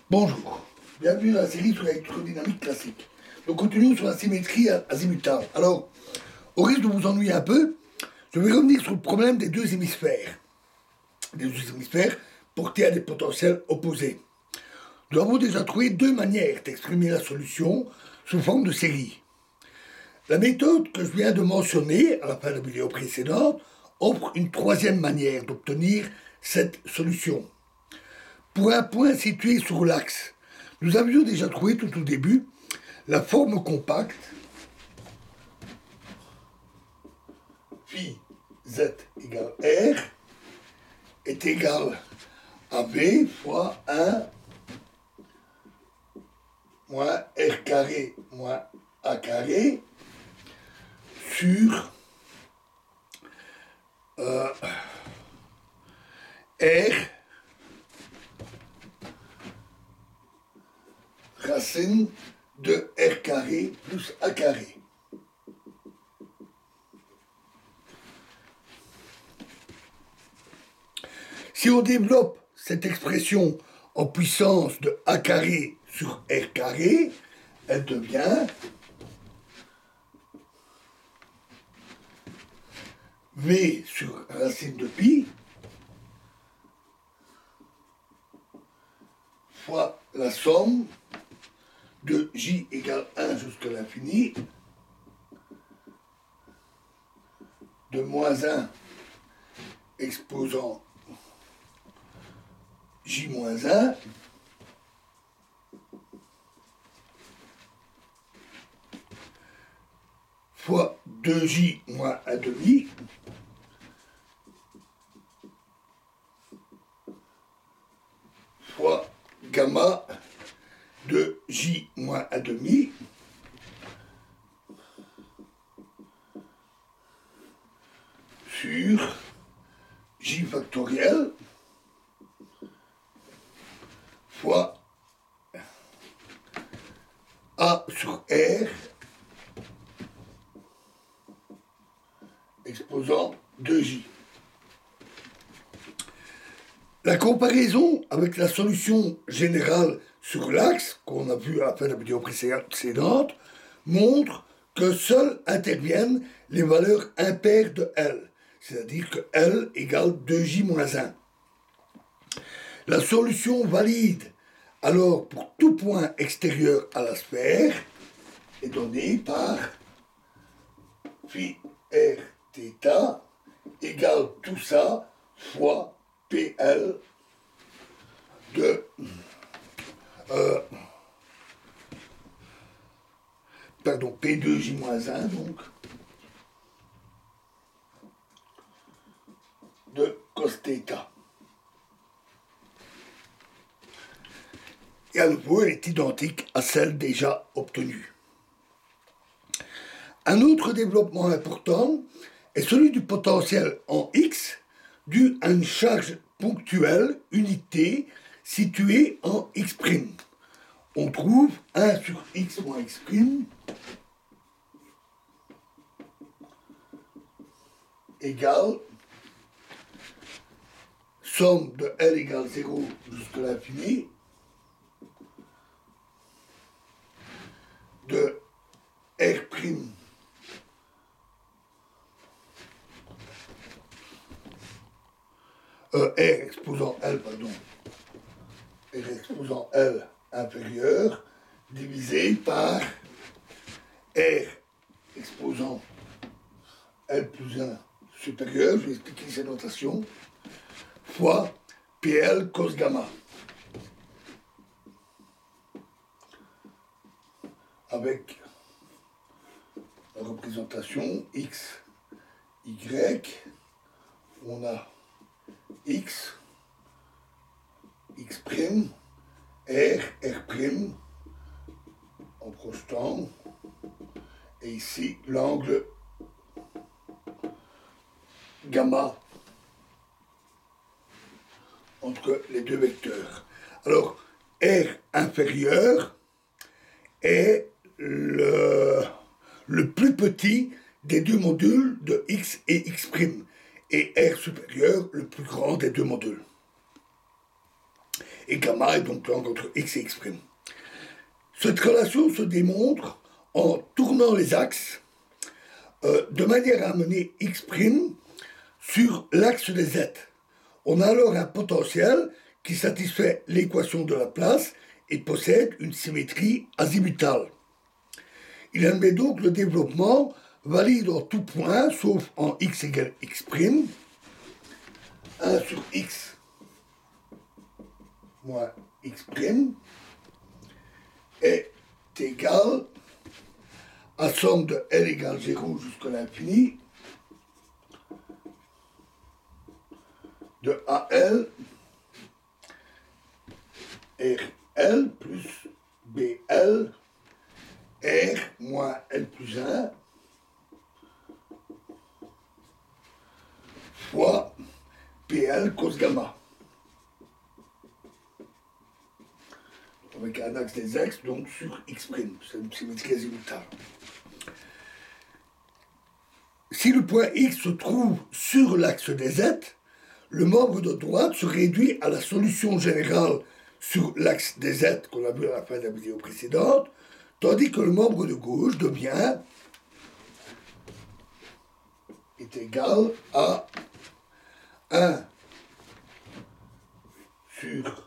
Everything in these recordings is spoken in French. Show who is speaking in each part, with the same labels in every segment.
Speaker 1: Bonjour, bienvenue dans la série sur l'électrodynamique classique. Nous continuons sur la symétrie azimutale. Alors, au risque de vous ennuyer un peu, je vais revenir sur le problème des deux hémisphères. Des deux hémisphères portés à des potentiels opposés. Nous avons déjà trouvé deux manières d'exprimer la solution sous forme de série. La méthode que je viens de mentionner à la fin de la vidéo précédente offre une troisième manière d'obtenir cette solution. Pour un point situé sur l'axe, nous avions déjà trouvé tout au début la forme compacte phi z égale r est égale à v fois 1 moins r carré moins a carré sur r racine de r carré plus a carré. Si on développe cette expression en puissance de a carré sur r carré, elle devient v sur racine de pi fois la somme de j égale 1 jusqu'à l'infini de moins 1 exposant j moins 1 fois 2j moins 1 demi fois gamma de j moins 1 demi sur j factoriel fois a sur r exposant 2j. La comparaison avec la solution générale sur l'axe, qu'on a vu à la fin de la vidéo précédente, montre que seules interviennent les valeurs impaires de L, c'est-à-dire que L égale 2j moins 1. La solution valide, alors pour tout point extérieur à la sphère, est donnée par phi r θ égale tout ça fois PL de P2J-1 donc de cos θ. Et à nouveau, elle est identique à celle déjà obtenue. Un autre développement important est celui du potentiel en X dû à une charge ponctuelle, unité, située en X'. On trouve 1 sur X moins X' égale somme de L égale 0 jusqu'à l'infini de R' R exposant L, pardon, R exposant L inférieur, divisé par R exposant L plus 1 supérieur, je vais expliquer cette notation, fois PL cos gamma. Avec la représentation X, Y, on a X, X', R, R', en projetant, et ici l'angle gamma entre les deux vecteurs. Alors, R inférieur est le plus petit des deux modules de X et X', et R supérieur le plus grand des deux modules. Et gamma est donc l'angle entre x et x'. Cette relation se démontre en tournant les axes de manière à amener x' sur l'axe des z. On a alors un potentiel qui satisfait l'équation de Laplace et possède une symétrie azimutale. Il admet donc le développement valide en tout point, sauf en x égale x', 1 sur x moins x' est égal à somme de L égale 0 jusqu'à l'infini de AL RL plus BL R moins L plus 1 fois PL cos gamma. Avec un axe des axes, donc sur x', c'est une symétrie azimutale. Si le point X se trouve sur l'axe des Z, le membre de droite se réduit à la solution générale sur l'axe des Z qu'on a vu à la fin de la vidéo précédente, tandis que le membre de gauche devient est égal à 1 sur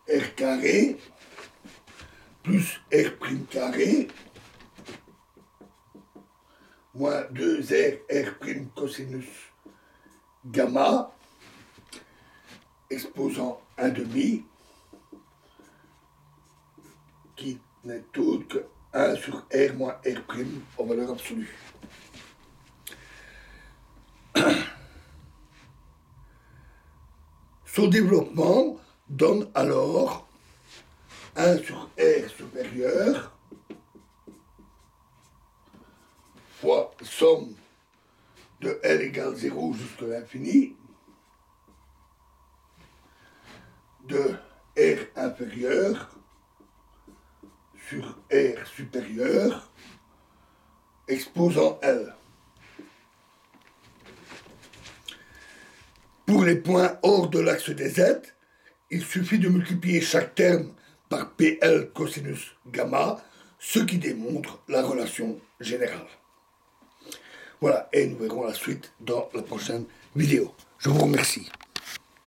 Speaker 1: R carré plus R' carré moins 2R R' cosinus gamma exposant 1/2 qui n'est autre que 1 sur R moins R' en valeur absolue. Son développement donne alors 1 sur R supérieur fois somme de L égale 0 jusqu'à l'infini de R inférieur sur R supérieur exposant L. Pour les points hors de l'axe des Z, il suffit de multiplier chaque terme par PL cosinus gamma, ce qui démontre la relation générale. Voilà, et nous verrons la suite dans la prochaine vidéo. Je vous remercie.